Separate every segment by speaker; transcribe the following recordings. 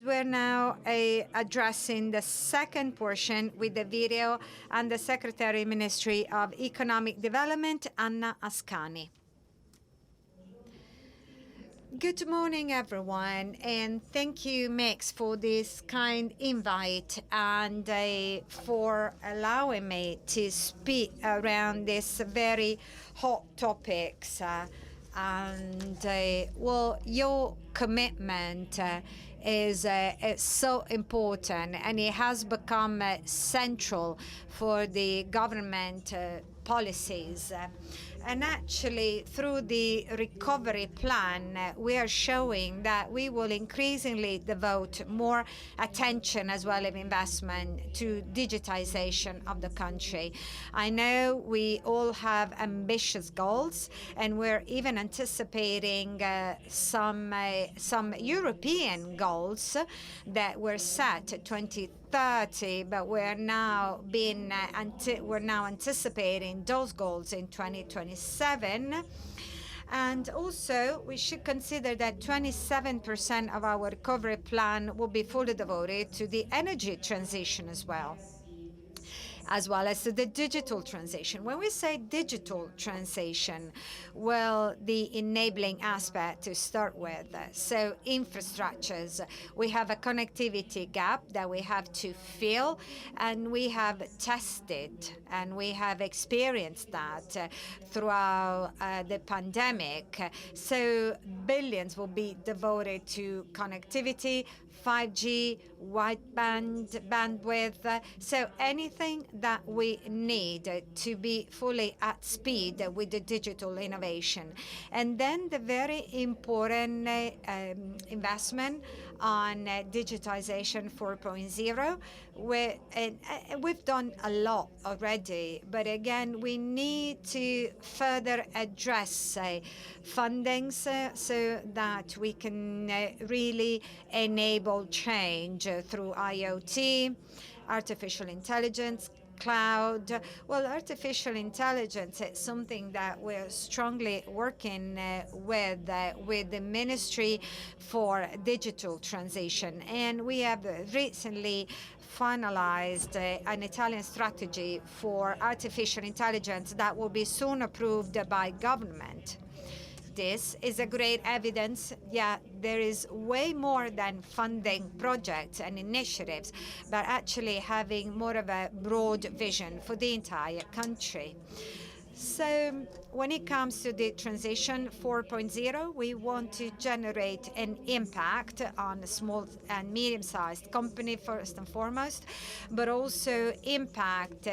Speaker 1: we're now addressing the second portion with the video and the Secretary Ministry of Economic Development, Anna Ascani. Good morning, everyone, and thank you, Mix, for this kind invite and for allowing me to speak around this very hot topics. Well, your commitment is so important, and it has become central for the government policies. And actually, through the recovery plan, we are showing that we will increasingly devote more attention as well as investment to digitization of the country. I know we all have ambitious goals, and we're even anticipating some European goals that were set at 2030, but we're now anticipating those goals in 2027. And also, we should consider that 27% of our recovery plan will be fully devoted to the energy transition as well as the digital transition. When we say digital transition, well, the enabling aspect to start with. So infrastructures, we have a connectivity gap that we have to fill, and we have tested and we have experienced that throughout the pandemic. So billions will be devoted to connectivity, 5G, wideband bandwidth, so anything that we need to be fully at speed with the digital innovation. And then the very important investment on digitization 4.0. We've done a lot already, but again, we need to further address fundings so that we can really enable change through IoT, artificial intelligence, cloud. Well, artificial intelligence is something that we're strongly working with the Ministry for Digital Transition. And we have recently finalized an Italian strategy for artificial intelligence that will be soon approved by government. This is a great evidence. Yeah, there is way more than funding projects and initiatives, but actually having more of a broad vision for the entire country. So when it comes to the transition 4.0, we want to generate an impact on small and medium-sized company first and foremost, but also impact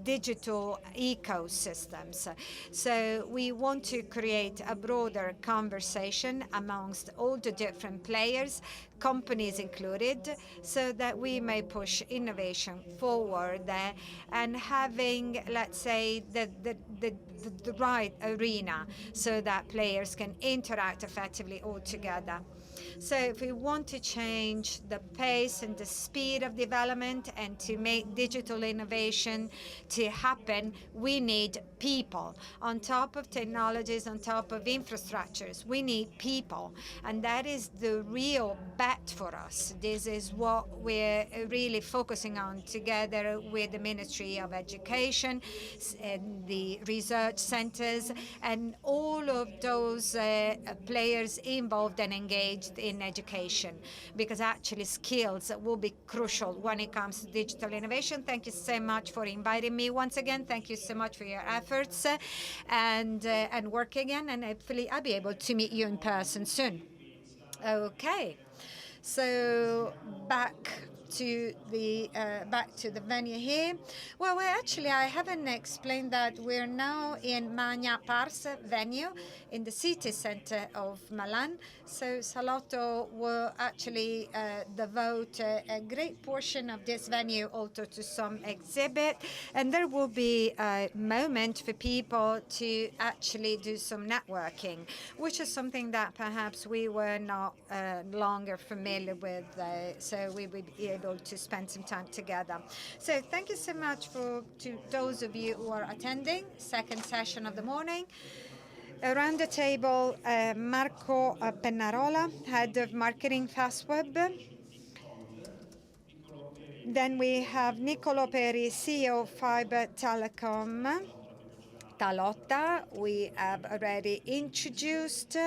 Speaker 1: digital ecosystems. So we want to create a broader conversation amongst all the different players, companies included, so that we may push innovation forward and having, let's say, the right arena so that players can interact effectively all together. So if we want to change the pace and the speed of development and to make digital innovation to happen, we need people. On top of technologies, on top of infrastructures, we need people. And that is the real bet for us. This is what we're really focusing on together with the Ministry of Education, and the research centers, and all of those players involved and engaged in education, because actually skills will be crucial when it comes to digital innovation. Thank you so much for inviting me once again. Thank you so much for your efforts and work again, and hopefully I'll be able to meet you in person soon. Okay, so back to the venue here. Well, actually, I haven't explained that we're now in Magna Pars venue in the city center of Milan. So Salotto will actually devote a great portion of this venue also to some exhibit, and there will be a moment for people to actually do some networking, which is something that perhaps we were not longer familiar with, so we will be able to spend some time together. So thank you so much to those of you who are attending second session of the morning. Around the table, Marco Pennarola, Head of Marketing Fastweb, Then we have Nicolò Peri, CEO Fiber Telecom. Salotto, we have already introduced,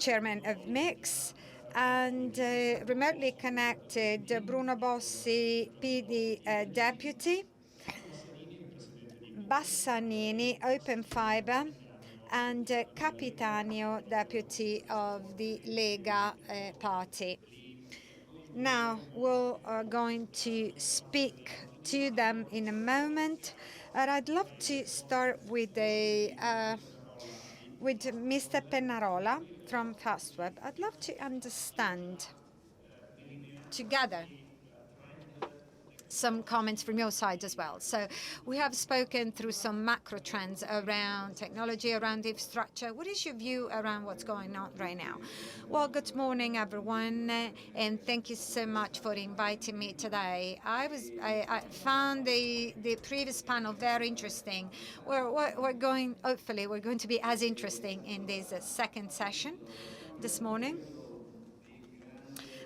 Speaker 1: Chairman of Mix, and remotely connected Bruno Bossi, PD Deputy, Bassanini, Open Fiber, and Capitanio, Deputy of the Lega party. Now, we're going to speak to them in a moment, and I'd love to start with Mr. Pennarola from Fastweb. I'd love to understand together some comments from your side as well. So we have spoken through some macro trends around technology, around infrastructure. What is your view around what's going on right now? Well, good morning, everyone, and thank you so much for inviting me today. I found the previous panel very interesting. Hopefully, we're going to be as interesting in this second session this morning.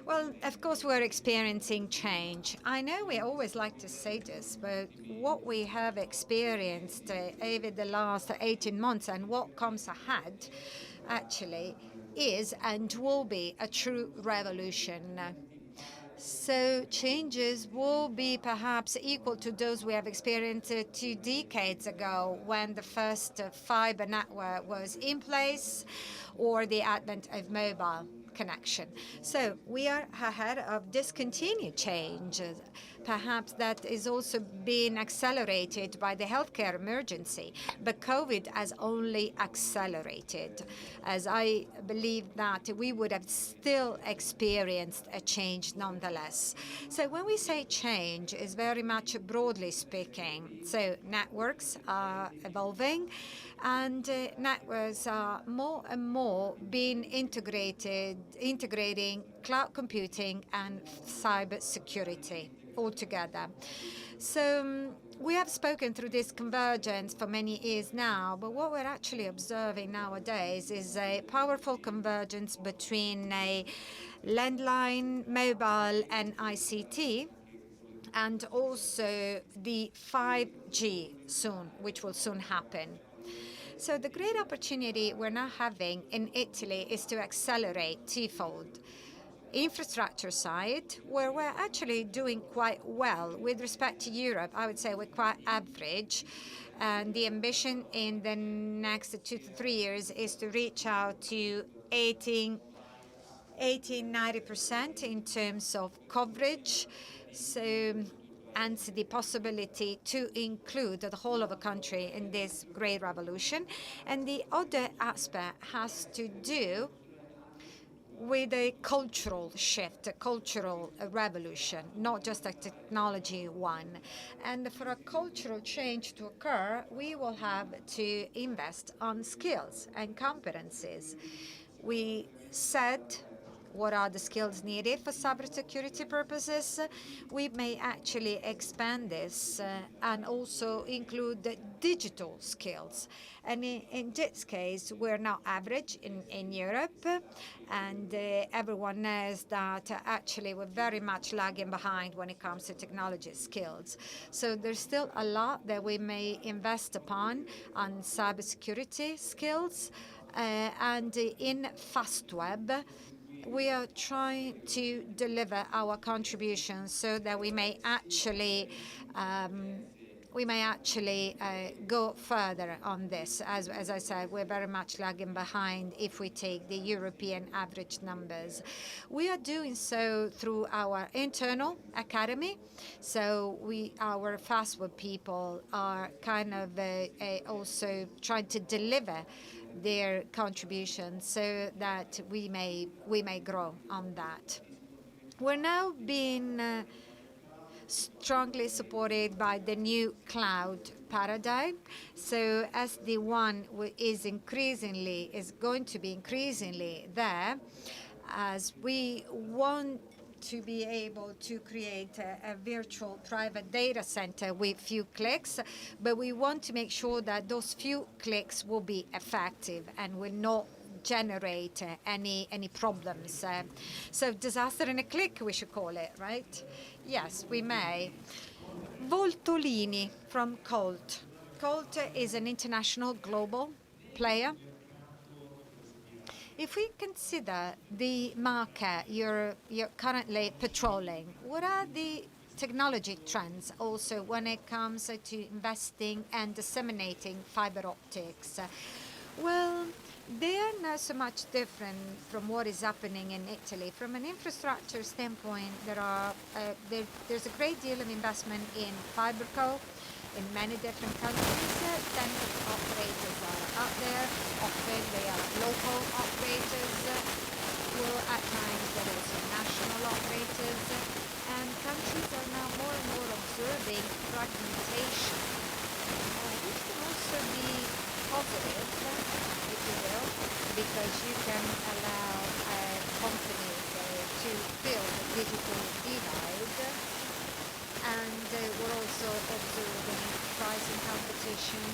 Speaker 1: Well, of course, we're experiencing change. I know we always like to say this, but what we have experienced over the last 18 months and what comes ahead actually is and will be a true revolution. So changes will be perhaps equal to those we have experienced 2 decades ago when the first fiber network was in place or the advent of mobile connection. So we are ahead of discontinued change. Perhaps that is also being accelerated by the healthcare emergency, but COVID has only accelerated, as I believe that we would have still experienced a change nonetheless. So when we say change, is very much broadly speaking. So networks are evolving, and networks are more and more being integrating cloud computing and cyber security altogether. So we have spoken through this convergence for many years now, but what we're actually observing nowadays is a powerful convergence between a landline, mobile, and ICT, and also the 5G soon, which will soon happen. So the great opportunity we're now having in Italy is to accelerate twofold. Infrastructure side, where we're actually doing quite well with respect to Europe. I would say we're quite average, and the ambition in the next 2 to 3 years is to reach out to 80-90% in terms of coverage. So, and the possibility to include the whole of the country in this great revolution. And the other aspect has to do with a cultural shift, a cultural revolution, not just a technology one. And for a cultural change to occur, we will have to invest on skills and competencies. We said what are the skills needed for cybersecurity purposes. We may actually expand this and also include the digital skills. And in this case, we're not average in Europe, and everyone knows that actually we're very much lagging behind when it comes to technology skills. So there's still a lot that we may invest upon on cybersecurity skills, and in Fastweb, we are trying to deliver our contributions so that we may actually go further on this. As I said, we're very much lagging behind if we take the European average numbers. We are doing so through our internal academy. So our Fastweb people are kind of also trying to deliver their contributions so that we may grow on that. We're now being strongly supported by the new cloud paradigm. So as the one is going to be increasingly there, as we want to be able to create a virtual private data center with few clicks, but we want to make sure that those few clicks will be effective and will not generate any problems. So disaster in a click, we should call it, right? Yes, we may. Voltolini from Colt. Colt is an international global player. If we consider the market you're currently patrolling, what are the technology trends also when it comes to investing and disseminating fiber optics? Well, they are not so much different from what is happening in Italy. From an infrastructure standpoint, there's a great deal of investment in fiberco in many different countries. Then operators are out there. Often they are local operators. Well, at times there are also national operators. And countries are now more and more observing fragmentation, which can also be positive, if you will, because you can allow companies to fill the digital divide. And we're also observing pricing competition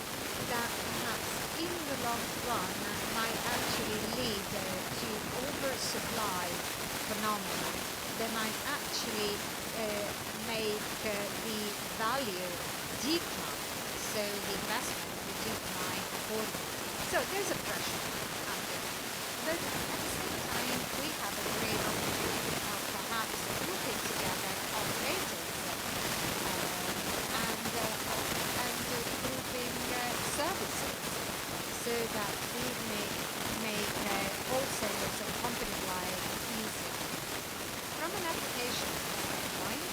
Speaker 1: that perhaps in the long run might actually lead to oversupply phenomena that might actually make the value decline, so the investment will decline accordingly. So there's a pressure out there. But at the same time, we have a great opportunity of perhaps looking together operators and grouping services so that we make wholesalers and company-wide easier. From an application standpoint,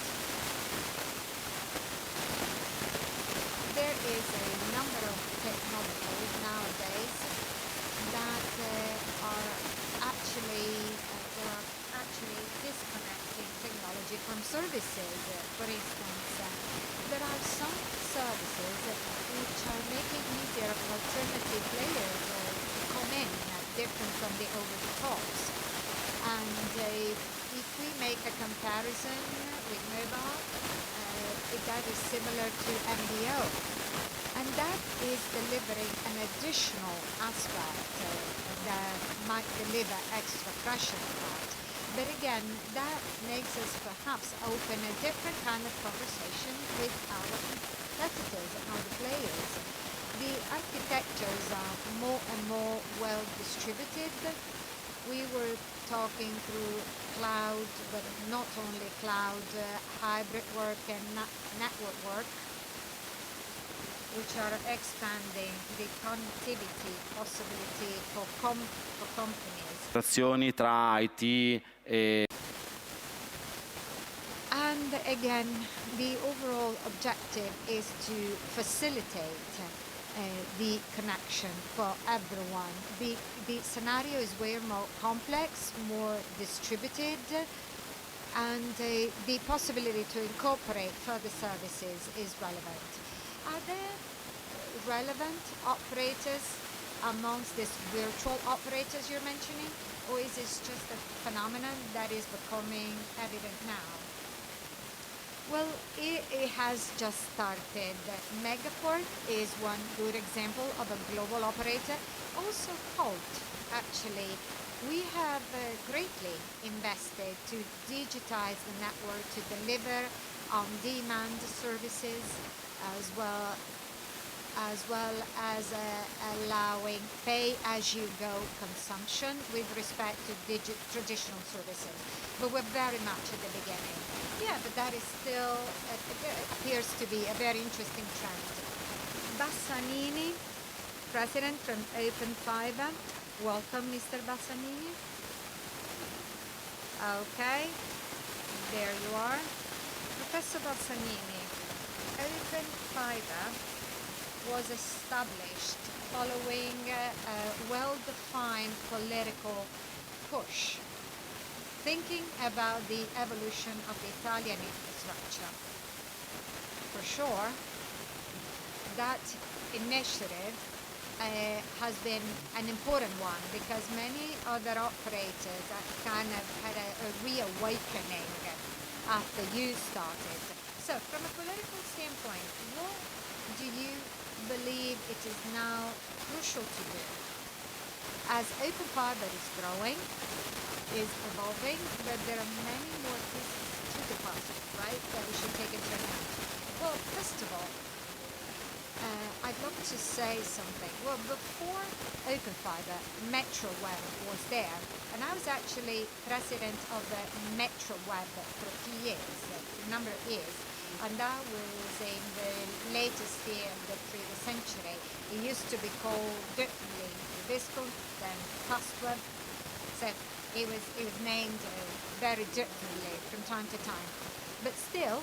Speaker 1: there is a number of technologies nowadays that are actually disconnecting technology from services. For instance, there are some services which are making it easier for alternative players to come in, different from the over-the-tops. And if we make a comparison with mobile, that is similar to MDO. And that is delivering an additional aspect that might deliver extra pressure part. But again, that makes us perhaps open a different kind of conversation with our competitors and other players. The architectures are more and more well distributed. We were talking through cloud, but not only cloud, hybrid work and network work, which are expanding the connectivity possibility for companies.
Speaker 2: Tra IT e...
Speaker 1: And again, the overall objective is to facilitate the connection for everyone. The scenario is way more complex, more distributed, and the possibility to incorporate further services is relevant. Are there relevant operators amongst these virtual operators you're mentioning, or is this just a phenomenon that is becoming evident now? Well, it has just started. Megaport is one good example of a global operator. Also Colt, actually. We have greatly invested to digitize the network to deliver on-demand services as well as allowing pay-as-you-go consumption with respect to traditional services. But we're very much at the beginning. Yeah, but that is still, appears to be a very interesting trend. Bassanini, President from Open Fiber. Welcome, Mr. Bassanini. Okay, there you are. Professor Bassanini, Open Fiber was established following a well-defined political push, thinking about the evolution of the Italian infrastructure. For sure, that initiative has been an important one because many other operators kind of had a reawakening after you started. So from a political standpoint, what do you believe it is now crucial to do? as open fiber is growing, is evolving, but there are many more pieces to the puzzle, right, that we should take into account. Well, first of all, I'd love to say something. Well, before open fiber, Metro Web was there, and I was actually president of the Metro Web for a few years, a number of years, and that was in the latest year of the previous century. It used to be called differently, Visco, then Fastweb, so it was named very differently from time to time, but still,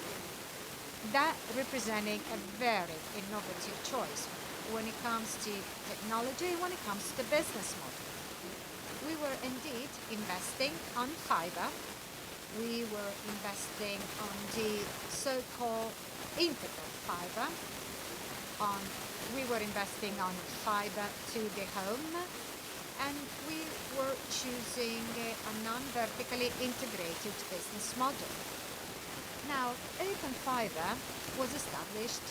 Speaker 1: that representing a very innovative choice when it comes to technology, when it comes to the business model. We were indeed investing on fiber. We were investing on the so-called integral fiber. We were investing on fiber to the home, and we were choosing a non-vertically integrated business model. Now, open fiber was established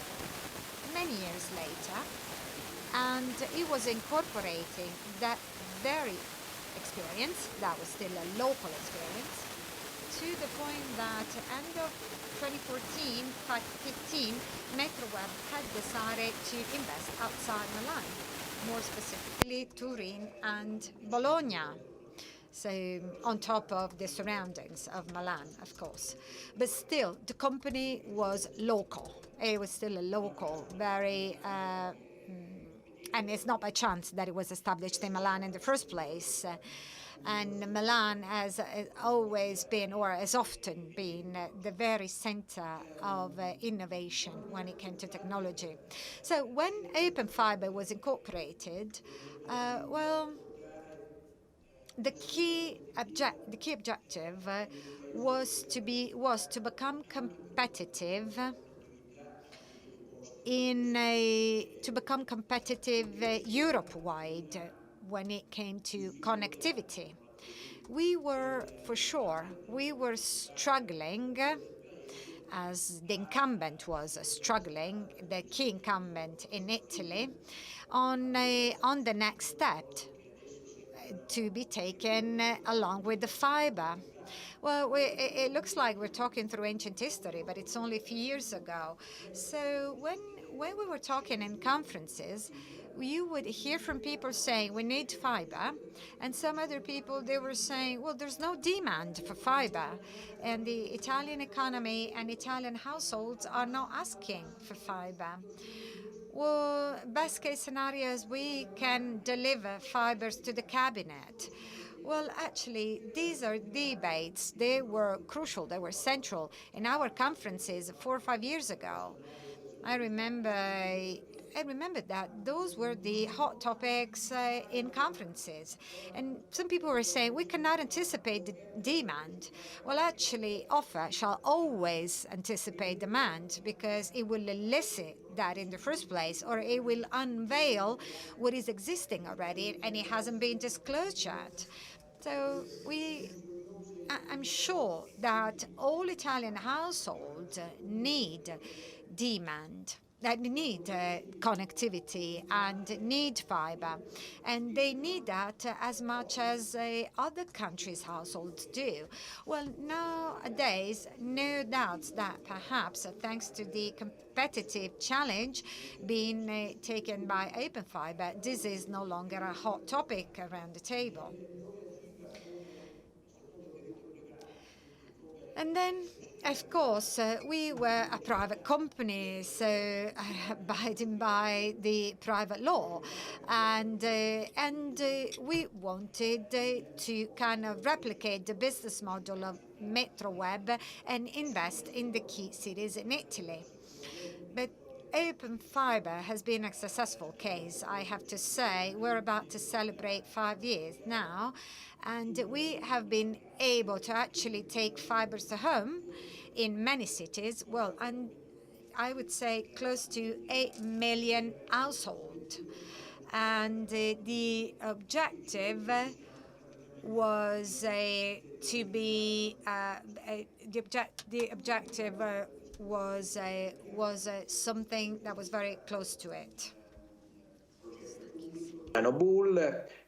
Speaker 1: many years later, and it was incorporating that very experience, that was still a local experience, to the point that end of 2014-15, MetroWeb had decided to invest outside Milan, more specifically Turin and Bologna. So on top of the surroundings of Milan, of course. But still, the company was local. It was still a local, very, and it's not by chance that it was established in Milan in the first place. And Milan has always been, or has often been, the very center of innovation when it came to technology. So when open fiber was incorporated, the key objective was to become competitive Europe-wide when it came to connectivity. We were struggling, as the incumbent was struggling, the key incumbent in Italy, on the next step to be taken along with the fiber. Well, it looks like we're talking through ancient history, but it's only a few years ago. So when we were talking in conferences, you would hear from people saying, we need fiber, and some other people, they were saying, well, there's no demand for fiber, and the Italian economy and Italian households are not asking for fiber. Well, best case scenarios, we can deliver fibers to the cabinet. Well, actually, these are debates. They were crucial. They were central in our conferences 4 or 5 years ago. I remember that those were the hot topics in conferences. And some people were saying, we cannot anticipate the demand. Well, actually, offer shall always anticipate demand because it will elicit that in the first place, or it will unveil what is existing already and it hasn't been disclosed yet. So I'm sure that all Italian households need demand, that need connectivity and need fiber, and they need that as much as other countries' households do. Well, nowadays, no doubts that perhaps thanks to the competitive challenge being taken by open fiber, this is no longer a hot topic around the table. And then, of course, we were a private company, so abiding by the private law, and we wanted to kind of replicate the business model of MetroWeb and invest in the key cities in Italy. But open fiber has been a successful case, I have to say. We're about to celebrate 5 years now, and we have been able to actually take fibers to home in many cities. Well, and I would say close to 8 million households. And the objective was to be the objective was something that was very close to it.
Speaker 3: Bull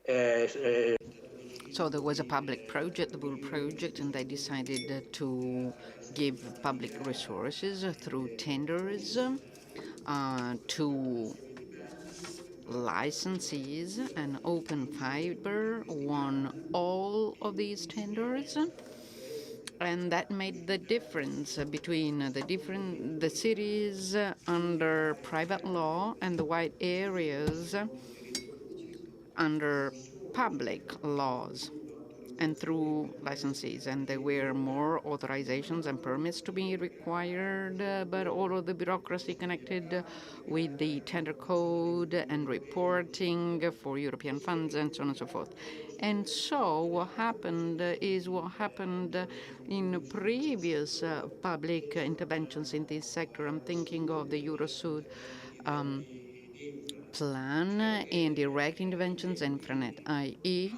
Speaker 3: So there was a public project, the Bull project, and they decided to give public resources through tenders to licensees, and Open Fiber won all of these tenders. And that made the difference between the cities under private law and the white areas under public laws and through licensees. And there were more authorizations and permits to be required, but all of the bureaucracy connected with the tender code and reporting for European funds and so on and so forth. And so what happened is what happened in previous public interventions in this sector. I'm thinking of the Eurosud plan in direct interventions and Infranet, i.e.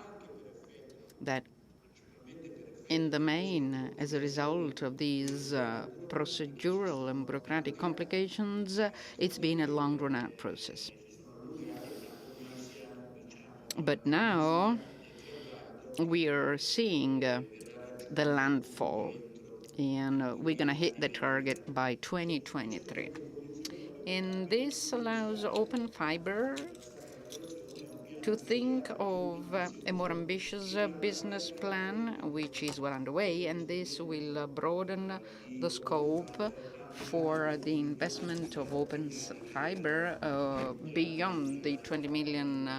Speaker 3: that in the main, as a result of these procedural and bureaucratic complications, it's been a long drawn-out process. But now we are seeing the landfall, and we're going to hit the target by 2023. And this allows Open Fiber to think of a more ambitious business plan, which is well underway, and this will broaden the scope for the investment of Open Fiber beyond the 20 million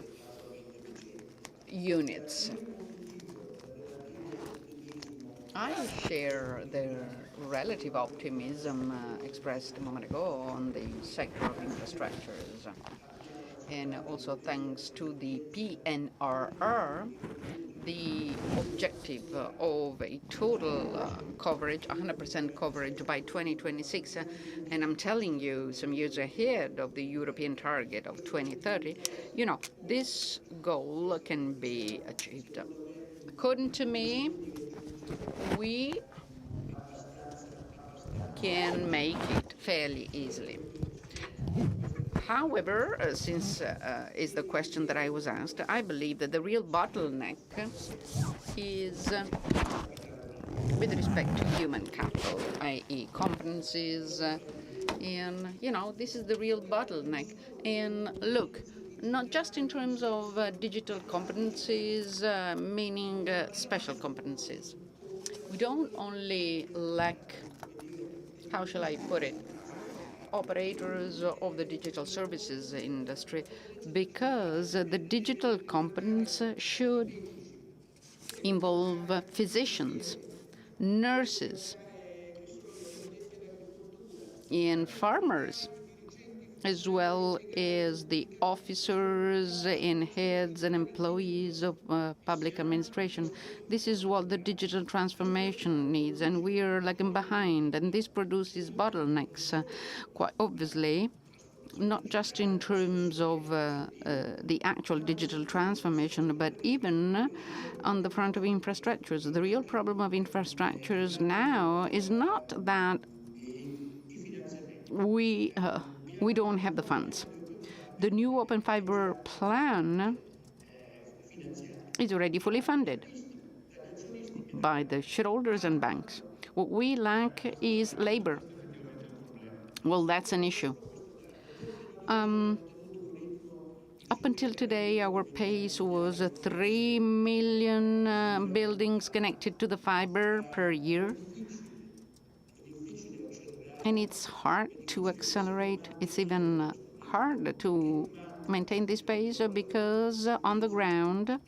Speaker 3: units. I share the relative optimism expressed a moment ago on the sector of infrastructures. And also thanks to the PNRR, the objective of a total coverage, 100% coverage by 2026, and I'm telling you, some years ahead of the European target of 2030, this goal can be achieved. According to me, we can make it fairly easily. However, since is the question that I was asked, I believe that the real bottleneck is with respect to human capital, i.e. competencies, and, this is the real bottleneck. And look, not just in terms of digital competencies, meaning special competencies. We don't only lack, how shall I put it, operators of the digital services industry, because the digital competence should involve physicians, nurses, and farmers, as well as the officers and heads and employees of public administration. This is what the digital transformation needs, and we are lagging behind, and this produces bottlenecks, quite obviously, not just in terms of the actual digital transformation, but even on the front of infrastructures. The real problem of infrastructures now is not that we don't have the funds. The new Open Fiber plan is already fully funded by the shareholders and banks. What we lack is labor. Well, that's an issue. Up until today, our pace was 3 million buildings connected to the fiber per year. And it's hard to accelerate. It's even hard to maintain this pace because on the ground,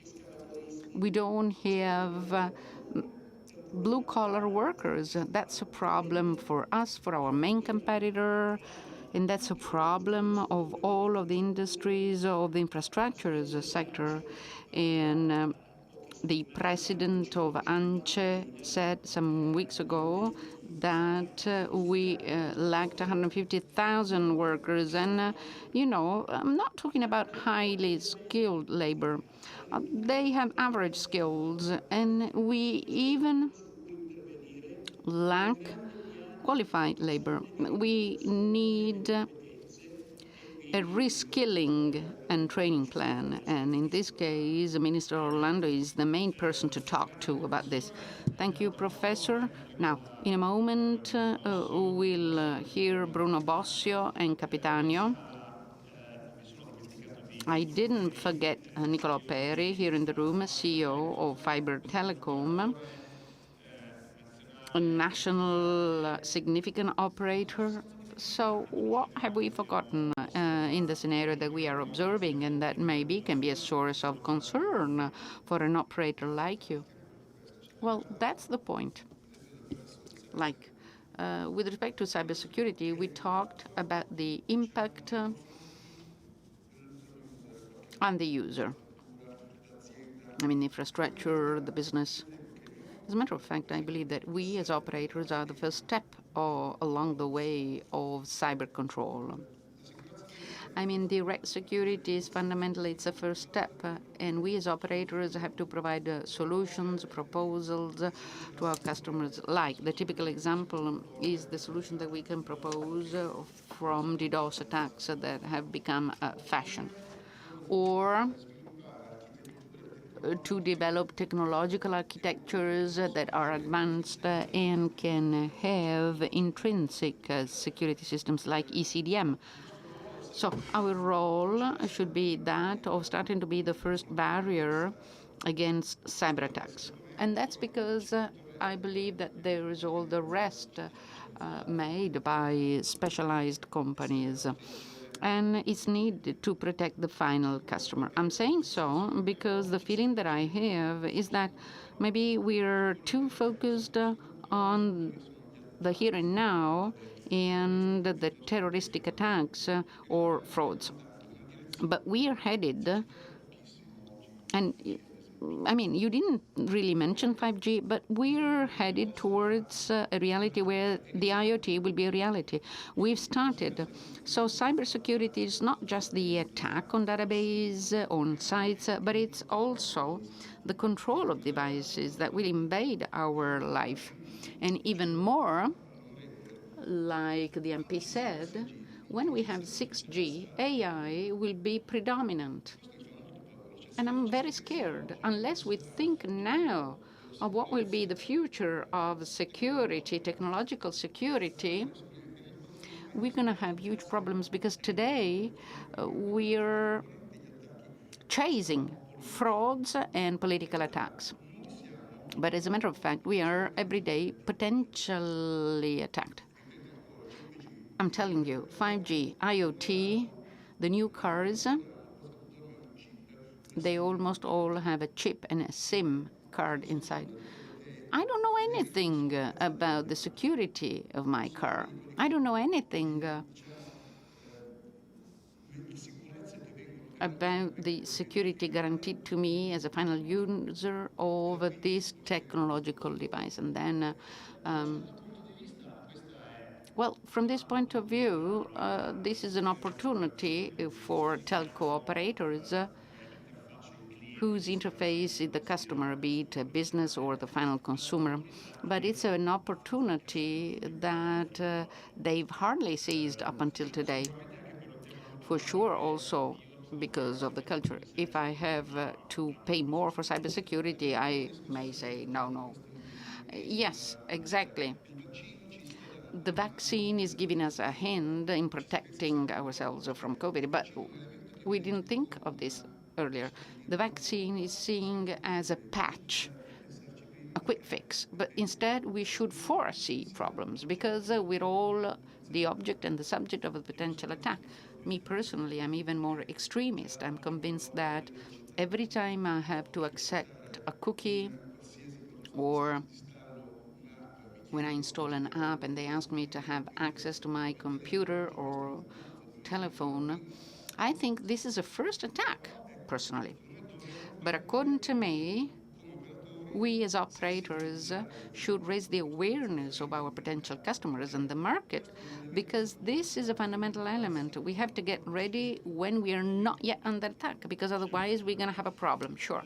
Speaker 3: we don't have blue-collar workers. That's a problem for us, for our main competitor, and that's a problem of all of the industries of the infrastructures sector. And the president of ANCE said some weeks ago that we lacked 150,000 workers. And, I'm not talking about highly skilled labor. They have average skills, and we even lack qualified labor. We need a reskilling and training plan. And in this case, Minister Orlando is the main person to talk to about this. Thank you, Professor. Now, in a moment, we'll hear Bruno Bossio and Capitanio. I didn't forget Nicolò Peri here in the room, CEO of Fiber Telecom, a national significant operator. So what have we forgotten in the scenario that we are observing and that maybe can be a source of concern for an operator like you? Well, that's the point. Like, with respect to cybersecurity, we talked about the impact on the user. I mean, infrastructure, the business. As a matter of fact, I believe that we as operators are the first step along the way of cyber control. I mean, direct security is fundamentally, it's a first step, and we as operators have to provide solutions, proposals to our customers. Like, the typical example is the solution that we can propose from DDoS attacks that have become fashion. Or to develop technological architectures that are advanced and can have intrinsic security systems like ECDM. So our role should be that of starting to be the first barrier against cyber attacks. And that's because I believe that there is all the rest made by specialized companies. And it's needed to protect the final customer. I'm saying so because the feeling that I have is that maybe we're too focused on the here and now and the terroristic attacks or frauds. But we are headed, and I mean, you didn't really mention 5G, but we're headed towards a reality where the IoT will be a reality. We've started. So cybersecurity is not just the attack on database, on sites, but it's also the control of devices that will invade our life. And even more, like the MP said, when we have 6G, AI will be predominant. And I'm very scared. Unless we think now of what will be the future of security, technological security, we're going to have huge problems because today we're chasing frauds and political attacks. But as a matter of fact, we are every day potentially attacked. I'm telling you, 5G, IoT, the new cars, they almost all have a chip and a SIM card inside. I don't know anything about the security of my car. I don't know anything about the security guaranteed to me as a final user of this technological device. And then, well, from this point of view, this is an opportunity for telco operators whose interface is the customer, be it a business or the final consumer. But it's an opportunity that they've hardly seized up until today. For sure, also because of the culture. If I have to pay more for cybersecurity, I may say, no. Yes, exactly. The vaccine is giving us a hand in protecting ourselves from COVID, but we didn't think of this earlier. The vaccine is seen as a patch, a quick fix, but instead we should foresee problems because we're all the object and the subject of a potential attack. Me personally, I'm even more extremist. I'm convinced that every time I have to accept a cookie or when I install an app and they ask me to have access to my computer or telephone, I think this is a first attack, personally. But according to me, we as operators should raise the awareness of our potential customers and the market, because this is a fundamental element. We have to get ready when we are not yet under attack, because otherwise we're going to have a problem, sure.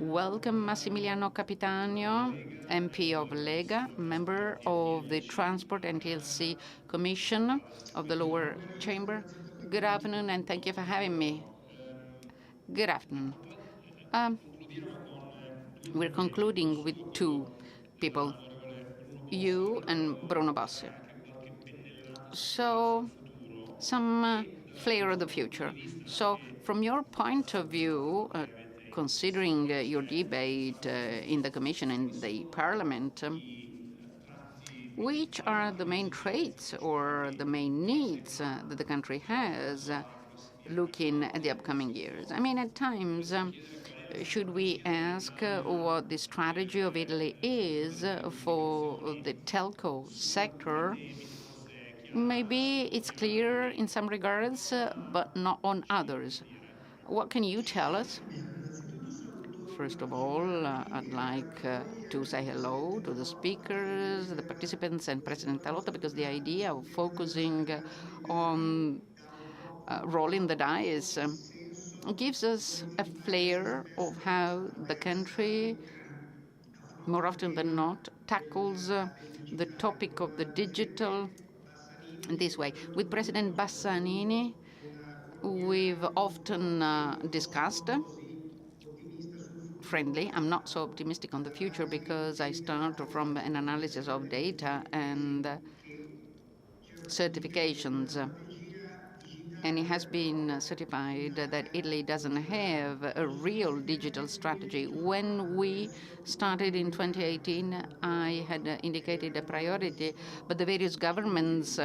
Speaker 3: welcome Massimiliano Capitanio, MP of Lega, member of the Transport and TLC Commission of the lower chamber. Good afternoon, and thank you for having me. Good afternoon. We're concluding with two people, you and Bruno Bossio. So, some flair of the future. So, from your point of view, considering your debate in the Commission and the Parliament, which are the main traits or the main needs that the country has looking at the upcoming years? I mean, at times, should we ask what the strategy of Italy is for the telco sector? Maybe it's clear in some regards, but not on others. What can you tell us? First of all, I'd like to say hello to the speakers, the participants, and President Salotto, because the idea of focusing on rolling the dice gives us a flair of how the country, more often than not, tackles the topic of the digital in this way. With President Bassanini, we've often discussed friendly. I'm not so optimistic on the future because I start from an analysis of data and certifications. And it has been certified that Italy doesn't have a real digital strategy. When we started in 2018, I had indicated a priority, but the various governments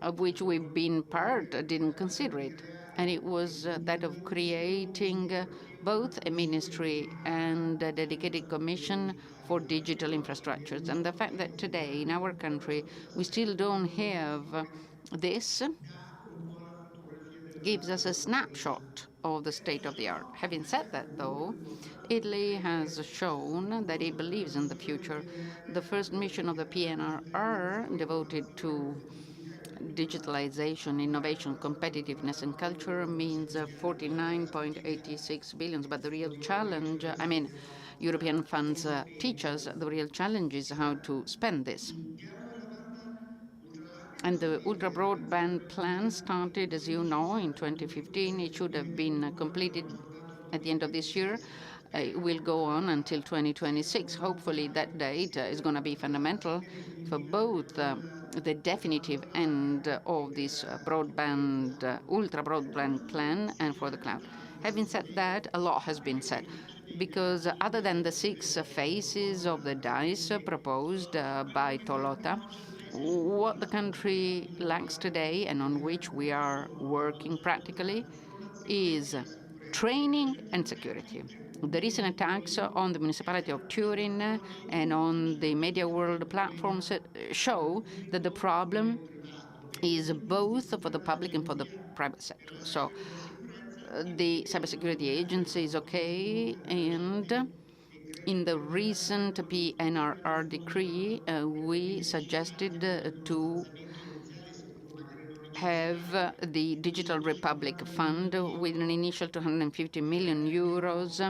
Speaker 3: of which we've been part didn't consider it. And it was that of creating both a ministry and a dedicated commission for digital infrastructures. And the fact that today in our country we still don't have this gives us a snapshot of the state of the art. Having said that, though, Italy has shown that it believes in the future. The first mission of the PNRR devoted to digitalization, innovation, competitiveness, and culture means 49.86 billion. But the real challenge, I mean, European funds teach us the real challenge is how to spend this. And the ultra broadband plan started, as you know, in 2015. It should have been completed at the end of this year. It will go on until 2026. Hopefully, that date is going to be fundamental for both the definitive end of this broadband, ultra broadband plan and for the cloud. Having said that, a lot has been said, because other than the 6 phases of the dice proposed by Tolota, what the country lacks today and on which we are working practically is training and security. The recent attacks on the municipality of Turin and on the Media World platforms show that the problem is both for the public and for the private sector. So the cybersecurity agency is okay, and in the recent PNRR decree, we suggested to have the Digital Republic Fund with an initial 250 million euros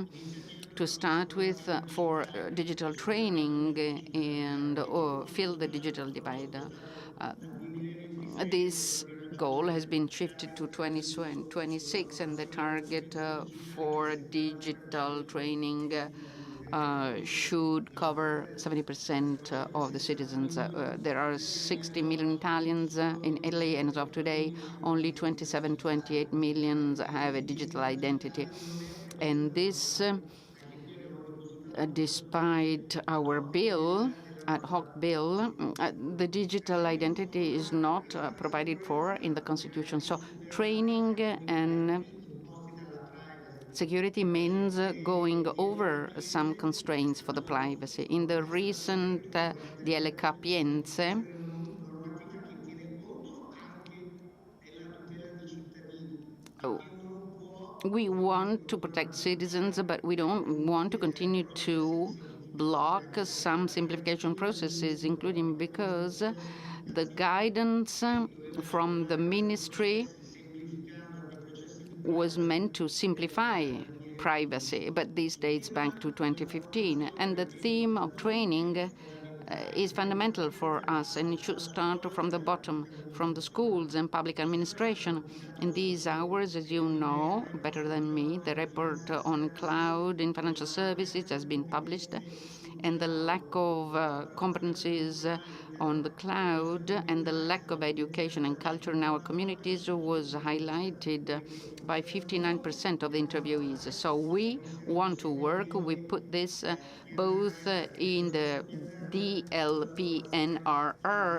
Speaker 3: to start with for digital training and fill the digital divide. This goal has been shifted to 2026, and the target for digital training should cover 70% of the citizens. There are 60 million Italians in Italy, and as of today, only 27, 28 million have a digital identity. And this, despite our bill, ad hoc bill, the digital identity is not provided for in the Constitution. So training and security means going over some constraints for the privacy. In the recent DL Capienze, we want to protect citizens, but we don't want to continue to block some simplification processes, including because the guidance from the ministry was meant to simplify privacy, but this dates back to 2015. And the theme of training is fundamental for us, and it should start from the bottom, from the schools and public administration. In these hours, as you know better than me, the report on cloud in financial services has been published, and the lack of competencies on the cloud and the lack of education and culture in our communities was highlighted by 59% of the interviewees. So we want to work. We put this both in the DLPNRR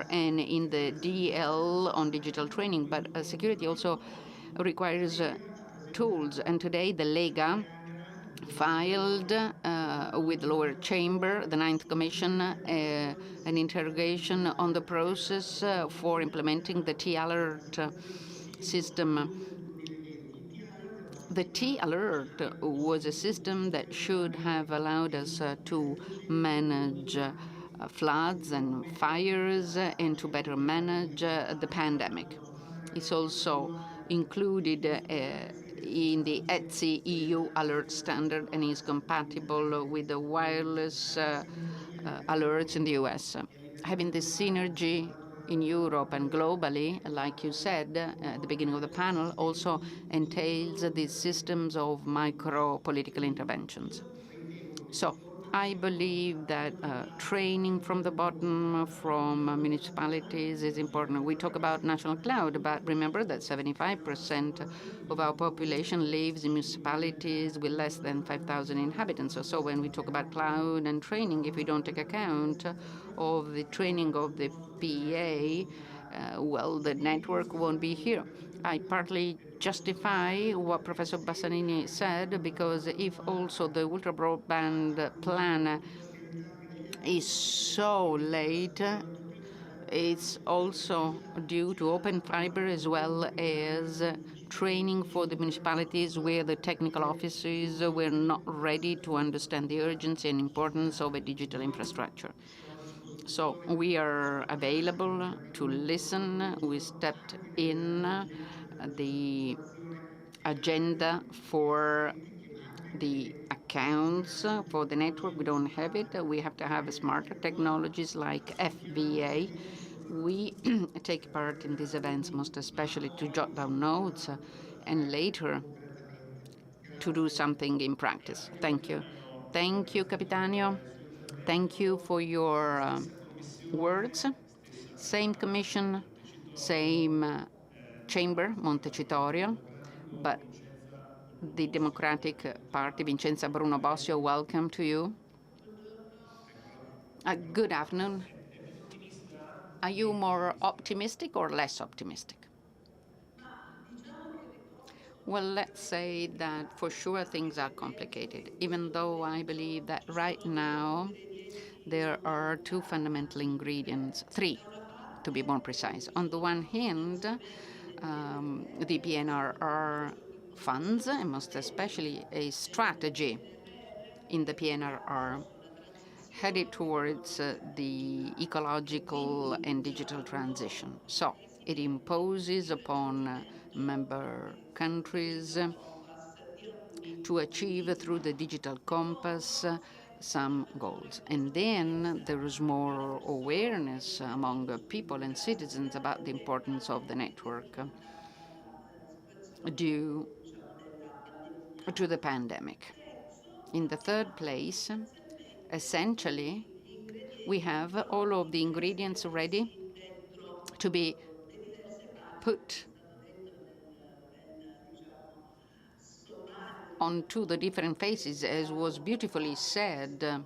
Speaker 3: and in the DL on digital training. But security also requires tools. And today the Lega filed with the lower chamber, the Ninth Commission, an interrogation on the process for implementing the T-Alert system. The T-Alert was a system that should have allowed us to manage floods and fires and to better manage the pandemic. It's also included in the ETSI EU alert standard and is compatible with the wireless alerts in the US. Having this synergy in Europe and globally, like you said at the beginning of the panel, also entails these systems of micro-political interventions. So I believe that training from the bottom, from municipalities, is important. We talk about national cloud, but remember that 75% of our population lives in municipalities with less than 5,000 inhabitants. So when we talk about cloud and training, if we don't take account of the training of the PEA, well, the network won't be here. I partly justify what Professor Bassanini said, because if also the ultra broadband plan is so late, it's also due to open fiber as well as training for the municipalities where the technical offices were not ready to understand the urgency and importance of a digital infrastructure. So we are available to listen. We stepped in the agenda for the accounts for the network. We don't have it. We have to have smarter technologies like FVA. We take part in these events, most especially to jot down notes and later to do something in practice. Thank you. Thank you, Capitanio. Thank you for your words. Same commission, same chamber, Montecitorio, but the Democratic Party, Vincenza, Bruno, Bossio, welcome to you. Good afternoon. Are you more optimistic or less optimistic? Well, let's say that for sure things are complicated, even though I believe that right now there are two fundamental ingredients, three to be more precise. On the one hand, the PNRR funds, and most especially a strategy in the PNRR headed towards the ecological and digital transition. So it imposes upon member countries to achieve through the digital compass some goals. And then there is more awareness among people and citizens about the importance of the network due to the pandemic. In the third place, essentially, we have all of the ingredients ready to be put onto the different phases, as was beautifully said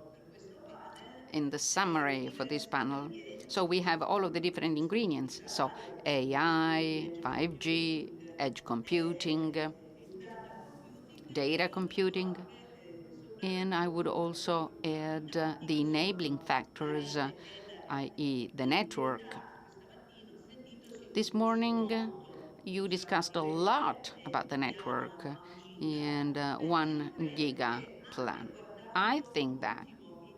Speaker 3: in the summary for this panel. So we have all of the different ingredients. So AI, 5G, edge computing, data computing, and I would also add the enabling factors, i.e. the network. This morning, you discussed a lot about the network and 1 giga plan. I think that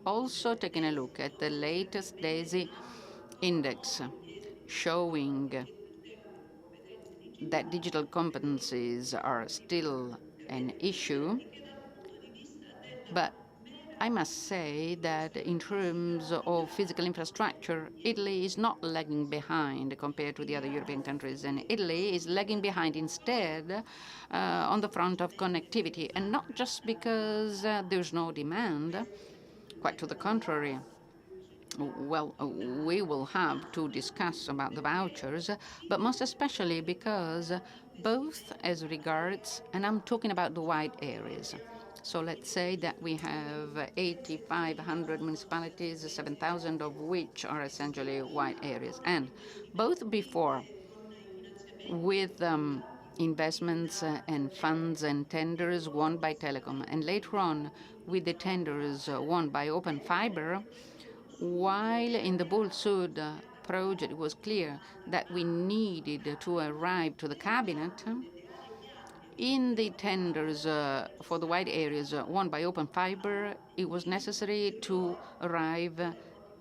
Speaker 3: also taking a look at the latest DESI index showing that digital competencies are still an issue, But I must say that in terms of physical infrastructure, Italy is not lagging behind compared to the other European countries. And Italy is lagging behind instead on the front of connectivity. And not just because there's no demand, quite to the contrary. Well, we will have to discuss about the vouchers, but most especially because both as regards, and I'm talking about the wide areas. So let's say that we have 8,500 municipalities, 7,000 of which are essentially wide areas. And both before, with investments and funds and tenders won by Telecom, and later on with the tenders won by Open Fiber, while in the Bull Sud project it was clear that we needed to arrive to the cabinet, in the tenders for the wide areas won by Open Fiber, it was necessary to arrive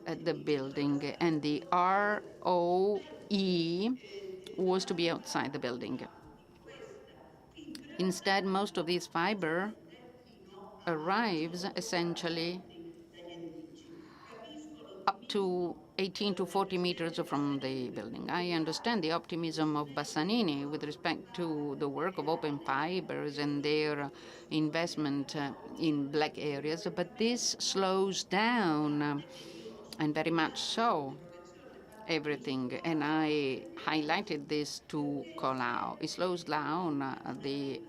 Speaker 3: at the building, and the ROE was to be outside the building. Instead, most of this fiber arrives essentially up to 18 to 40 meters from the building. I understand the optimism of Bassanini with respect to the work of Open Fibers and their investment in black areas, but this slows down, and very much so, everything. And I highlighted this to Colau. It slows down the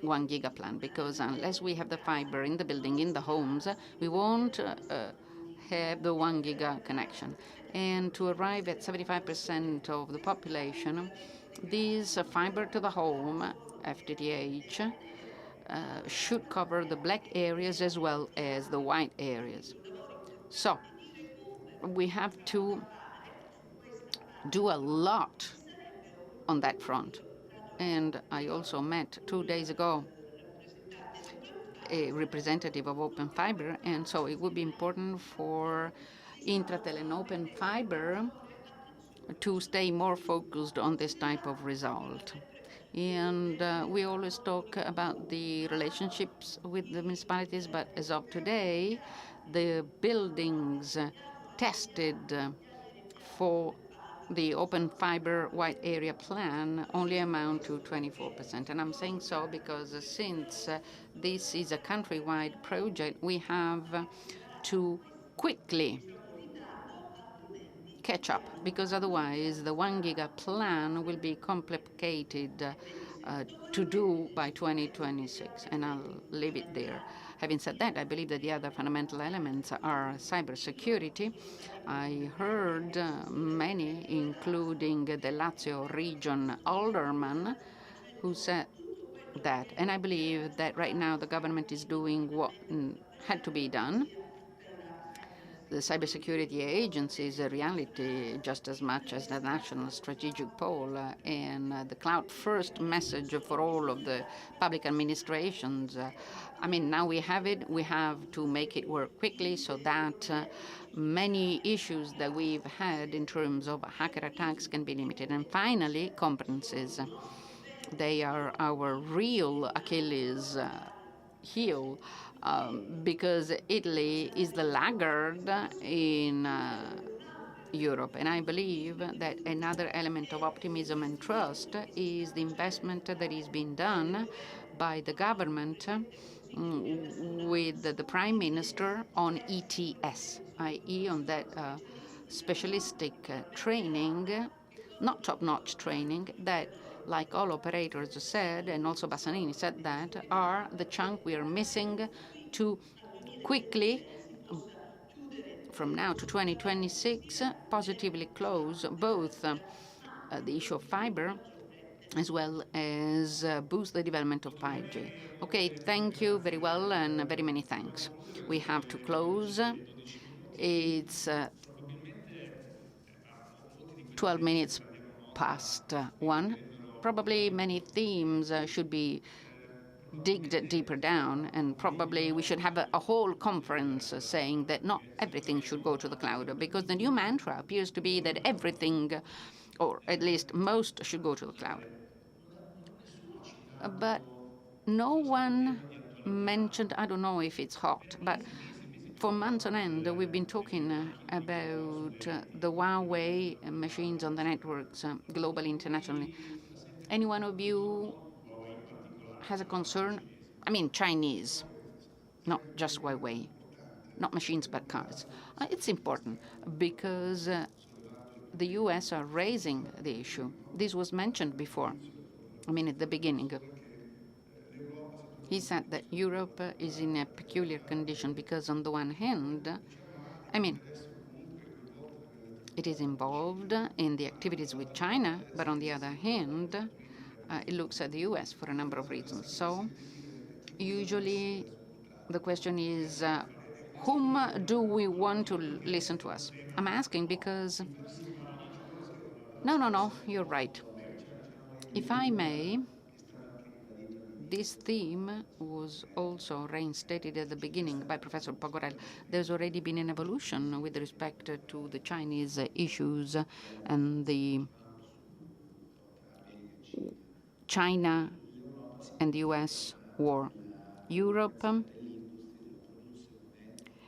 Speaker 3: 1 giga plan, because unless we have the fiber in the building, in the homes, we won't have the 1 giga connection. And to arrive at 75% of the population, this fiber to the home, FTTH, should cover the black areas as well as the white areas. So we have to do a lot on that front. And I also met 2 days ago a representative of Open Fiber, and so it would be important for Intratel and Open Fiber to stay more focused on this type of result. And we always talk about the relationships with the municipalities, but as of today, the buildings tested for the Open Fiber Wide Area Plan only amount to 24%. And I'm saying so because since this is a countrywide project, we have to quickly catch up, because otherwise the 1 giga plan will be complicated to do by 2026, and I'll leave it there. Having said that, I believe that the other fundamental elements are cybersecurity. I heard many, including the Lazio region alderman, who said that, and I believe that right now the government is doing what had to be done. The cybersecurity agency is a reality just as much as the national strategic pole, and the cloud-first message for all of the public administrations. I mean, now we have it. We have to make it work quickly so that many issues that we've had in terms of hacker attacks can be limited. And finally, competencies. They are our real Achilles heel. Because Italy is the laggard in Europe. And I believe that another element of optimism and trust is the investment that is being done by the government with the Prime Minister on ETS, i.e. on that specialistic training, not top-notch training, that, like all operators said, and also Bassanini said that, are the chunk we are missing to quickly, from now to 2026, positively close both the issue of fiber as well as boost the development of 5G. Okay, thank you very well, and very many thanks. We have to close. It's 12 minutes past 1. Probably many themes should be digged deeper down, and probably we should have a whole conference saying that not everything should go to the cloud, because the new mantra appears to be that everything, or at least most, should go to the cloud. But no one mentioned, I don't know if it's hot, but for months on end, we've been talking about the Huawei machines on the networks, globally, internationally. Any one of you has a concern? I mean, Chinese, not just Huawei, not machines, but cars. It's important because the US are raising the issue. This was mentioned before, I mean, at the beginning. He said that Europe is in a peculiar condition because, on the one hand, I mean, it is involved in the activities with China, but on the other hand, it looks at the US for a number of reasons. So usually the question is, whom do we want to listen to us? I'm asking because, no, you're right. If I may, this theme was also reinstated at the beginning by Professor Pogorel. There's already been an evolution with respect to the Chinese issues and the China and the US war. Europe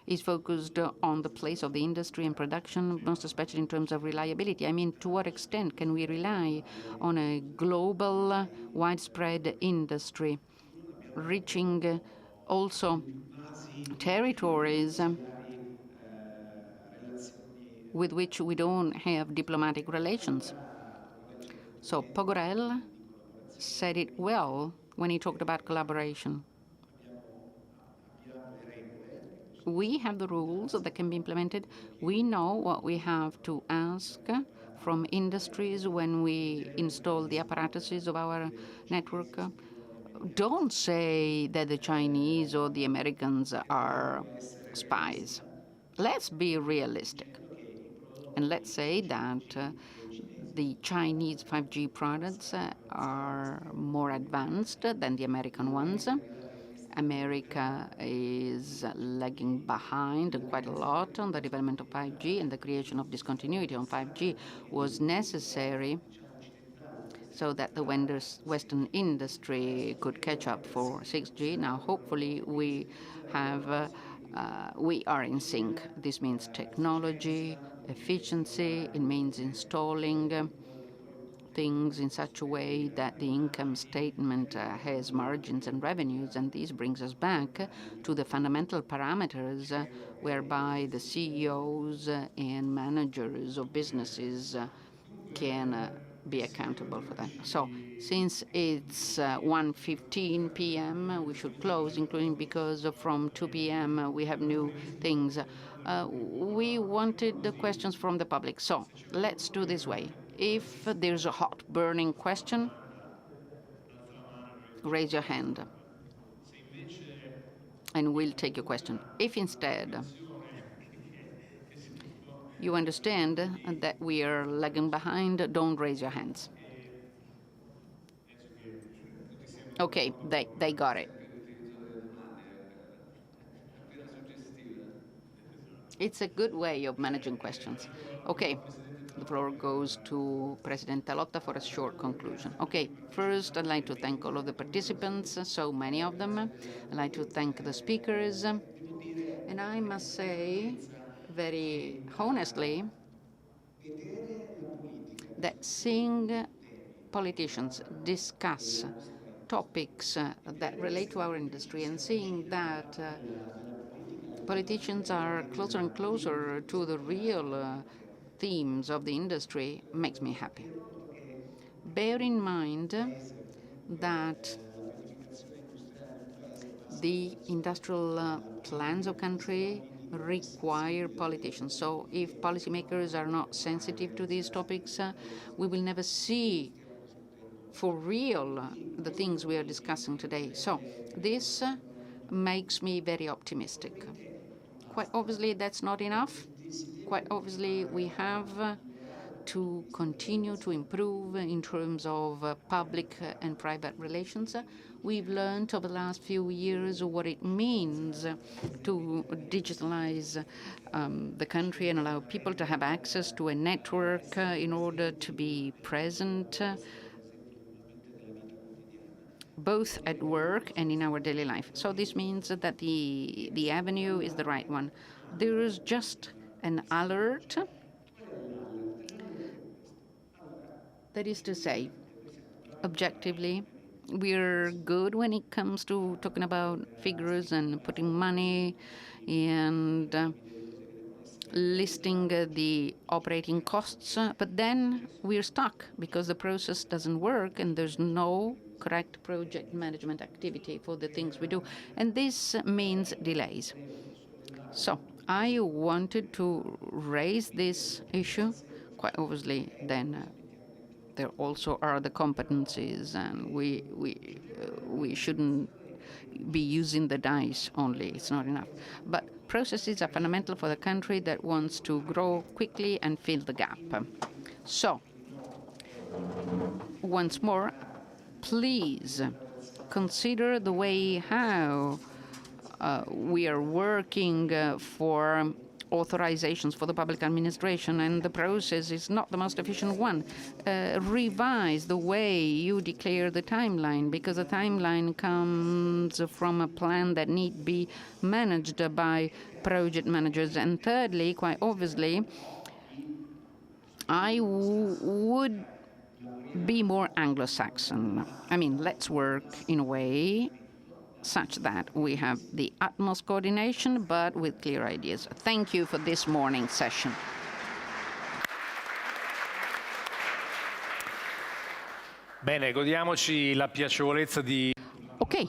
Speaker 3: is focused on the place of the industry and production, most especially in terms of reliability. I mean, to what extent can we rely on a global, widespread industry, reaching also territories with which we don't have diplomatic relations? So Pogorel said it well when he talked about collaboration. We have the rules that can be implemented. We know what we have to ask from industries when we install the apparatuses of our network. Don't say that the Chinese or the Americans are spies. Let's be realistic. And let's say that the Chinese 5G products are more advanced than the American ones. America is lagging behind quite a lot on the development of 5G, and the creation of discontinuity on 5G was necessary so that the Western industry could catch up for 6G. Now, hopefully, we are in sync. This means technology, efficiency. It means installing things in such a way that the income statement has margins and revenues, and this brings us back to the fundamental parameters whereby the CEOs and managers of businesses can be accountable for that. So since it's 1:15 p.m., we should close, including because from 2 p.m. We have new things. We wanted the questions from the public. So let's do this way. If there's a hot, burning question, raise your hand, and we'll take your question. If instead you understand that we are lagging behind, don't raise your hands. Okay, they got it. It's a good way of managing questions. Okay, the floor goes to President Salotto for a short conclusion. Okay, first I'd like to thank all of the participants, so many of them. I'd like to thank the speakers. And I must say, very honestly, that seeing politicians discuss topics that relate to our industry and seeing that politicians are closer and closer to the real themes of the industry makes me happy. Bear in mind that the industrial plans of country require politicians. So if policymakers are not sensitive to these topics, we will never see for real the things we are discussing today. So this makes me very optimistic. Quite obviously, that's not enough. Quite obviously, we have to continue to improve in terms of public and private relations. We've learned over the last few years what it means to digitalize the country and allow people to have access to a network in order to be present both at work and in our daily life. So this means that the avenue is the right one. There is just an alert. That is to say, objectively, we're good when it comes to talking about figures and putting money and listing the operating costs, but then we're stuck because the process doesn't work and there's no correct project management activity for the things we do, and this means delays. So I wanted to raise this issue. Quite obviously, then there also are the competencies, and we shouldn't be using the dice only. It's not enough. But processes are fundamental for the country that wants to grow quickly and fill the gap. So, once more, please consider the way how we are working for authorizations for the public administration, and the process is not the most efficient one. Revise the way you declare the timeline, because the timeline comes from a plan that need be managed by project managers. And thirdly, quite obviously, I would be more Anglo-Saxon. I mean, let's work in a way such that we have the utmost coordination, but with clear ideas. Thank you for this morning's session.
Speaker 4: Bene, godiamoci la piacevolezza di...
Speaker 3: Okay,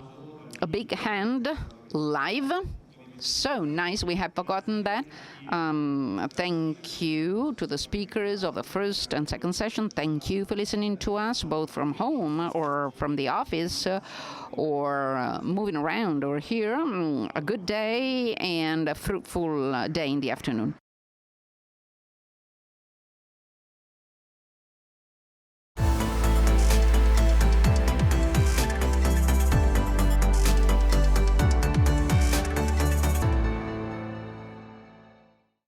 Speaker 3: a big hand live. So nice, we have forgotten that. Thank you to the speakers of the first and second session. Thank you for listening to us, both from home or from the office or moving around or here. A good day and a fruitful day in the afternoon.